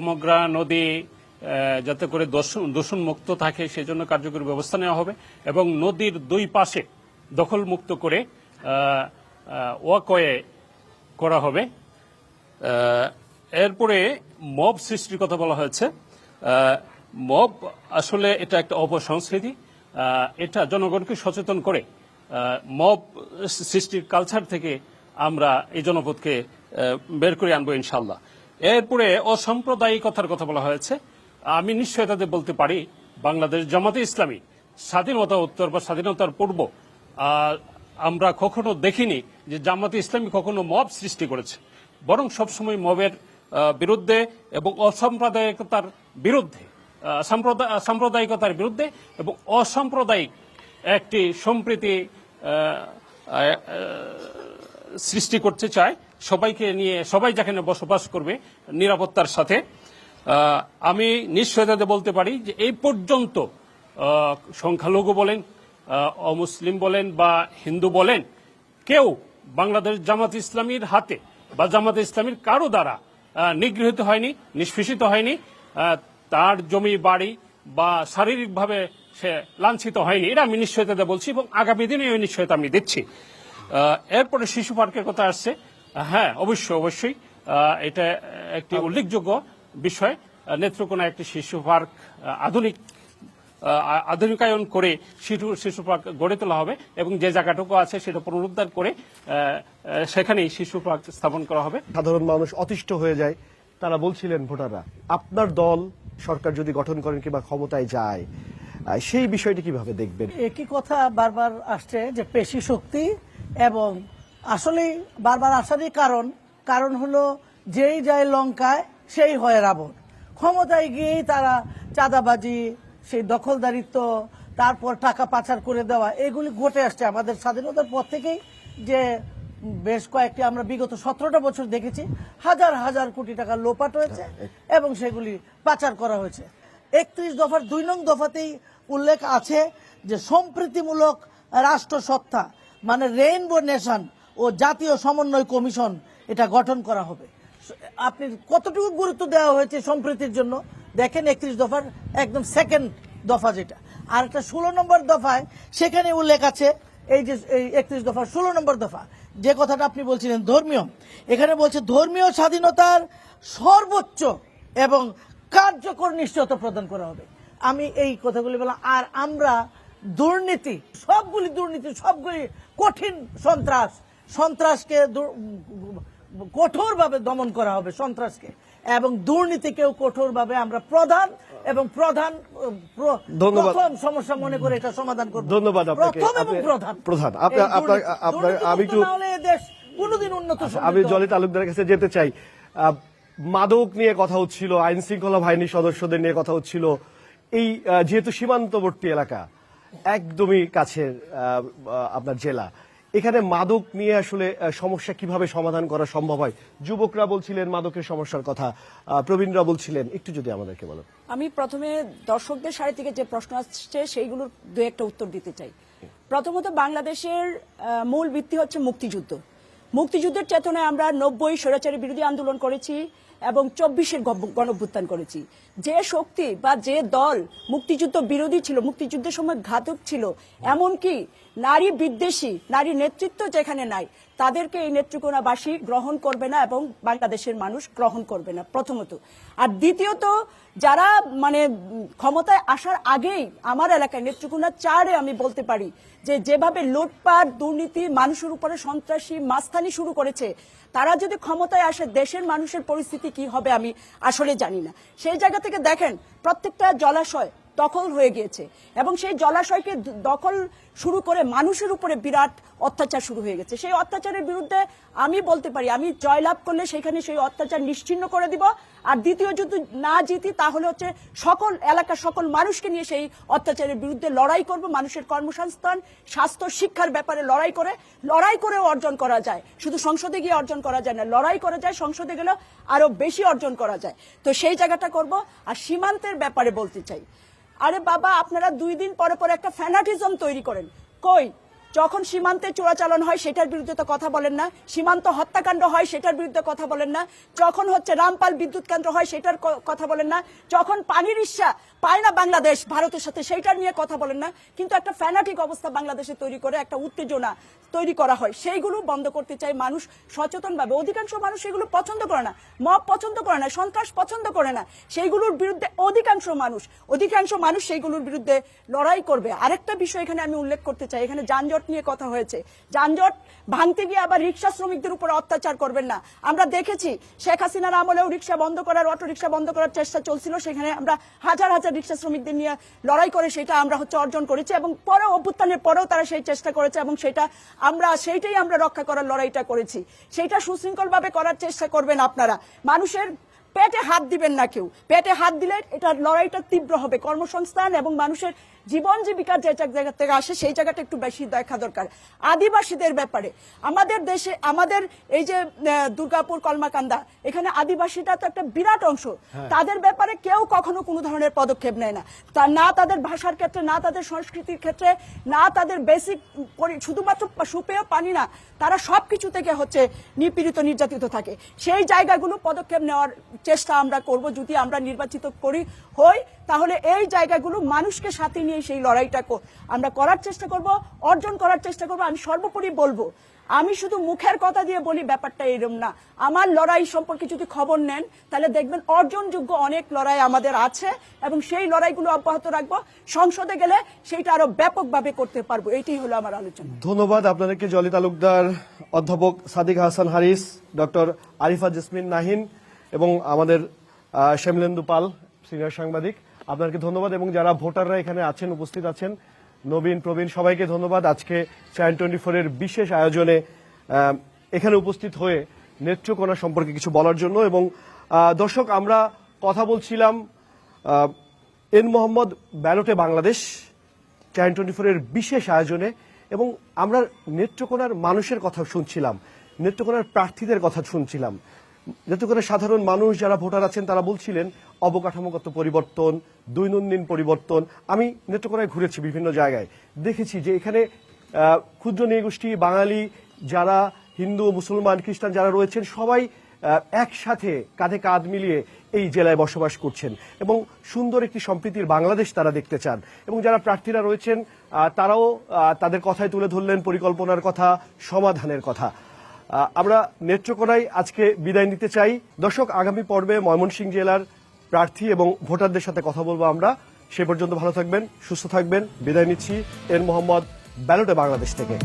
মগরা নদী যাতে করে দূষণ মুক্ত থাকে সেজন্য কার্যকরী ব্যবস্থা নেওয়া হবে, এবং নদীর দুই পাশে দখলমুক্ত করে ওয়াকওয়ে করা হবে। এরপরে মব সৃষ্টির কথা বলা হয়েছে। মব আসলে এটা একটা অপসংস্কৃতি। এটা জনগণকে সচেতন করে মব সৃষ্টির কালচার থেকে আমরা এই জনপদকে বের করে আনবো ইনশাল্লাহ। এরপরে অসাম্প্রদায়িকতার কথা বলা হয়েছে। আমি নিশ্চয়তাতে বলতে পারি বাংলাদেশ জামাতে ইসলামী স্বাধীনতা উত্তর বা স্বাধীনতার পূর্ব আমরা কখনো দেখিনি যে জামাতে ইসলামী কখনো মব সৃষ্টি করেছে, বরং সবসময় মবের বিরুদ্ধে এবং অসাম্প্রদায়িকতার বিরুদ্ধে সাম্প্রদায়িকতার বিরুদ্ধে এবং অসাম্প্রদায়িক একটি সম্প্রীতি সৃষ্টি করতে চায়, সবাইকে নিয়ে সবাই যেখানে বসবাস করবে নিরাপত্তার সাথে। আমি নিশ্চয়তাতে বলতে পারি যে এই পর্যন্ত সংখ্যালঘু বলেন, অমুসলিম বলেন বা হিন্দু বলেন, কেউ বাংলাদেশ জামাত ইসলামীর হাতে বা জামাত ইসলামীর কারো দ্বারা নিগৃহীত হয়নি, নিষ্পেষিত হয়নি, তার জমি বাড়ি বা শারীরিকভাবে সে লাঞ্ছিত হয়নি। এটা আমি নিশ্চয়তা বলছি এবং আগামী দিনে ওই নিশ্চয়তা আমি দিচ্ছি। এরপরে শিশু পার্কের কথা আসছে। হ্যাঁ, অবশ্যই এটা একটি উল্লেখযোগ্য বিষয়। নেত্রকোনা একটি শিশু পার্ক আধুনিকায়ন করে শিশু পার্ক গড়ে তোলা হবে এবং যে জায়গাটুকু আছে সেটা পুনরুদ্ধার করে সেখানেই শিশু পার্ক স্থাপন করা হবে। সাধারণ মানুষ অতিষ্ঠ হয়ে যায়, তারা বলছিলেন ভোটাররা, আপনার দল সরকার যদি গঠন করেন কিংবা ক্ষমতায় যায়, সেই বিষয়টি কিভাবে দেখবেন? একই কথা বারবার আসছে যে পেশি শক্তি, এবং আসলে বারবার আসারই কারণ হলো যেই যায় লঙ্কায় সেই হয় রাবণ। ক্ষমতায় গিয়েই তারা চাঁদাবাজি, সেই দখলদারিত্ব, তারপর টাকা পাচার করে দেওয়া, এগুলি ঘটে আসছে আমাদের স্বাধীনতার পর থেকেই। যে বেশ কয়েকটি আমরা বিগত 17টা বছর দেখেছি হাজার হাজার কোটি টাকা লোপাট হয়েছে এবং সেগুলি পাচার করা হয়েছে। 31 দফার 2 নং দফাতেই উল্লেখ আছে যে সম্প্রীতিমূলক রাষ্ট্র সত্তা মানে রেইনবো নেশন ও জাতীয় সমন্বয় কমিশন এটা গঠন করা হবে। আপনি কতটুকু গুরুত্ব দেওয়া হয়েছে সম্প্রীতির জন্য দেখেন 31 দফার একদম সেকেন্ড দফা যেটা। আর একটা 16 নম্বর দফায় সেখানে উল্লেখ আছে, এই যে 31 দফার 16 নম্বর দফা যে কথাটা আপনি বলছিলেন ধর্মীয়, এখানে বলছে ধর্মীয় স্বাধীনতার সর্বোচ্চ এবং কার্যকর নিশ্চয়তা প্রদান করা হবে। আমি এই কথাগুলি বললাম। আর আমরা সবগুলি কঠিন সন্ত্রাসকে কঠোরভাবে দমন করা হবে সন্ত্রাসকে, এবং দুর্নীতিকেও কঠোরভাবে আমরা প্রধান সমস্যা মনে করে এটা সমাধান করব। ধন্যবাদ আপনাকে। আমি একটু কোনোদিন উন্নত আমি জলি তালুকদারের কাছে যেতে চাই। মাদক নিয়ে কথা হচ্ছিল, আইন শৃঙ্খলা বাহিনীর সদস্যদের নিয়ে কথা হচ্ছিল। এই যেহেতু সীমান্তবর্তী এলাকা, একদমই কাছের আপনার জেলা, এখানে মাদক নিয়ে আসলে সমস্যা কিভাবে সমাধান করা সম্ভব হয়? যুবকরা বলছিলেন মাদকের সমস্যার কথা, প্রবীণরা বলছিলেন, একটু যদি আমাদেরকে বলেন। আমি প্রথমে দর্শকদের সারি থেকে যে প্রশ্ন আসছে সেইগুলোর 2-1টা উত্তর দিতে চাই। প্রথমত, বাংলাদেশের মূল ভিত্তি হচ্ছে মুক্তিযুদ্ধ। মুক্তিযুদ্ধের চেতনায় আমরা 90 স্বৈরাচারী বিরোধী আন্দোলন করেছি এবং 24-এর গণঅভ্যুত্থান করেছি। যে শক্তি বা যে দল মুক্তিযুদ্ধ বিরোধী ছিল, মুক্তিযুদ্ধের সময় ঘাতক ছিল, এমনকি নারী বিদ্বেষী, নারী নেতৃত্ব যেখানে নাই, তাদেরকে এই নেত্রকোনাবাসী গ্রহণ করবে না এবং বাংলাদেশের মানুষ গ্রহণ করবে না, প্রথমত। আর দ্বিতীয়ত, যারা ক্ষমতায় আসার আগেই আমার এলাকায় নেত্রকোনা 4-এ আমি বলতে পারি যে যেভাবে লুটপাট, দুর্নীতি, মানুষের উপরে সন্ত্রাসী মাস্তানি শুরু করেছে, তারা যদি ক্ষমতায় আসে দেশের মানুষের পরিস্থিতি কি হবে আমি আসলে জানি না। সেই জায়গা থেকে দেখেন প্রত্যেকটা জলাশয় দখল হয়ে গিয়েছে এবং সেই জলাশয়কে দখল শুরু করে মানুষের উপরে বিরাট অত্যাচার শুরু হয়ে গেছে। সেই অত্যাচারের বিরুদ্ধে আমি বলতে পারি আমি জয়লাভ করলে সেখানে সেই অত্যাচার নিশ্চিহ্ন করে দিব। আর দ্বিতীয় যদি না জিতি তাহলে হচ্ছে সকল এলাকার সকল মানুষকে নিয়ে সেই অত্যাচারের বিরুদ্ধে লড়াই করব। মানুষের কর্মসংস্থান, স্বাস্থ্য, শিক্ষার ব্যাপারে লড়াই করে অর্জন করা যায়। শুধু সংসদে গিয়ে অর্জন করা যায় না, লড়াই করা যায়, সংসদে গেলে আরো বেশি অর্জন করা যায়। তো সেই জায়গাটা করব। আর সীমান্তের ব্যাপারে বলতে চাই, আরে বাবা, আপনারা 2 দিন পরে পরে একটা ফ্যানাটিজম তৈরি করেন। কই যখন সীমান্তে চোরাচালান হয় সেটার বিরুদ্ধে তো কথা বলেন না, সীমান্ত হত্যাকাণ্ড হয় সেটার বিরুদ্ধে কথা বলেন না, যখন হচ্ছে রামপাল বিদ্যুৎ কেন্দ্র হয় সেটার কথা বলেন না, যখন পানির ইচ্ছা পায় না বাংলাদেশ ভারতের সাথে সেইটার নিয়ে কথা বলেন না, কিন্তু একটা ফ্যানাটিক অবস্থা বাংলাদেশে তৈরি করে একটা উত্তেজনা তৈরি করা হয়, সেইগুলো বন্ধ করতে চাই। মানুষ সচেতনভাবে, অধিকাংশ মানুষ এগুলো পছন্দ করে না, মব পছন্দ করে না, সন্ত্রাস পছন্দ করে না, সেইগুলোর বিরুদ্ধে অধিকাংশ মানুষ সেইগুলোর বিরুদ্ধে লড়াই করবে। আরেকটা বিষয় এখানে আমি উল্লেখ করতে চাই, এখানে যানজট নিয়ে কথা হয়েছে, যানজট ভাঙতে গিয়ে আবার রিক্সা শ্রমিকদের উপর অত্যাচার করবেন না। আমরা দেখেছি শেখ হাসিনার আমলেও রিক্সা বন্ধ করার, অটো রিক্সা বন্ধ করার চেষ্টা চলছিল, সেখানে আমরা হাজার হাজার রিক্সা শ্রমিকদের নিয়ে লড়াই করে সেটা আমরা অর্জন করেছি, এবং পরে অভ্যুত্থানের পরেও তারা সেই চেষ্টা করেছে, এবং সেইটাই আমরা রক্ষা করার লড়াইটা করেছি। সেইটা সুশৃঙ্খলভাবে করার চেষ্টা করবেন আপনারা। মানুষের পেটে হাত দিবেন না কেউ, পেটে হাত দিলে এটার লড়াইটা তীব্র হবে। কর্মসংস্থান এবং মানুষের জীবন জীবিকার যে জায়গা থেকে আসে সেই জায়গাটা একটু বেশি দেখা দরকার। আদিবাসীদের ব্যাপারে আমাদের দেশে, আমাদের এই যে দুর্গাপুর কলমাকান্দা, এখানে আদিবাসীটা তো একটা বিরাট অংশ, তাদের ব্যাপারে কেউ কখনো কোনো ধরনের পদক্ষেপ নেয় না, না তাদের ভাষার ক্ষেত্রে, না তাদের সংস্কৃতির ক্ষেত্রে, না তাদের বেসিক, শুধুমাত্র সুপেয় পানি না, তারা সবকিছু থেকে নিপীড়িত নির্যাতিত থাকে। সেই জায়গাগুলো পদক্ষেপ নেওয়ার চেষ্টা আমরা করব, যদি আমরা নির্বাচিত হই তাহলে এই জায়গাগুলো মানুষকে সাথে নিয়ে সেই লড়াইটা আমরা করার চেষ্টা করব, অর্জন করার চেষ্টা করব। আমি সর্বোপরি বলবো, আমি শুধু মুখের কথা দিয়ে বলি ব্যাপারটা এরকম না, আমার লড়াই সম্পর্কে যদি খবর নেন তাহলে দেখবেন অর্জনযোগ্য অনেক লড়াই আমাদের আছে, এবং সেই লড়াইগুলো অব্যাহত রাখবো। সংসদে গেলে সেইটা আরো ব্যাপকভাবে করতে পারবো। এইটাই হলো আমার আলোচনা। ধন্যবাদ আপনাদেরকে, জলি তালুকদার, অধ্যাপক সাদিক হাসান হারিস, ডক্টর আরিফা জেসমিন নাহিন এবং আমাদের শ্যামলেন্দু পাল, সিনিয়র সাংবাদিক। আপনাদেরকে ধন্যবাদ, এবং যারা ভোটাররা এখানে আছেন, উপস্থিত আছেন, নবীন প্রবীণ, সবাইকে ধন্যবাদ। আজকে চ্যানেল 24 এর বিশেষ আয়োজনে এখানে উপস্থিত হয়ে নেত্রকোনা সম্পর্কে কিছু বলার জন্য। এবং দর্শক, আমরা কথা বলছিলাম এন মোহাম্মদ ব্যালটে বাংলাদেশ চ্যানেল 24 এর বিশেষ আয়োজনে, এবং আমরা নেত্রকোনার মানুষের কথা শুনছিলাম, নেত্রকোনার প্রার্থীদের কথা শুনছিলাম। নেত্রকোনার সাধারণ মানুষ যারা ভোটার আছেন তারা বলছিলেন অবকাঠামোগত পরিবর্তন, দৈনন্দিন পরিবর্তন। আমি নেত্রকোনায় ঘুরেছি, বিভিন্ন জায়গায় দেখেছি যে এখানে ক্ষুদ্র নৃগোষ্ঠী, বাঙালি, যারা হিন্দু, মুসলমান, খ্রিস্টান যারা রয়েছেন, সবাই একসাথে কাঁধে কাঁধ মিলিয়ে এই জেলায় বসবাস করছেন, এবং সুন্দর একটি সম্প্রীতির বাংলাদেশ তারা দেখতে চান। এবং যারা প্রার্থীরা রয়েছেন তারাও তাদের কথায় তুলে ধরলেন পরিকল্পনার কথা, সমাধানের কথা। আমরা নেত্রকোনায় আজকে বিদায় নিতে চাই। দর্শক, আগামী পর্বে ময়মনসিংহ জেলার প্রার্থী এবং ভোটারদের সাথে কথা বলবো আমরা। সে পর্যন্ত ভালো থাকবেন, সুস্থ থাকবেন। বিদায় নিচ্ছি এন মোহাম্মদ ব্যালটে বাংলাদেশ থেকে।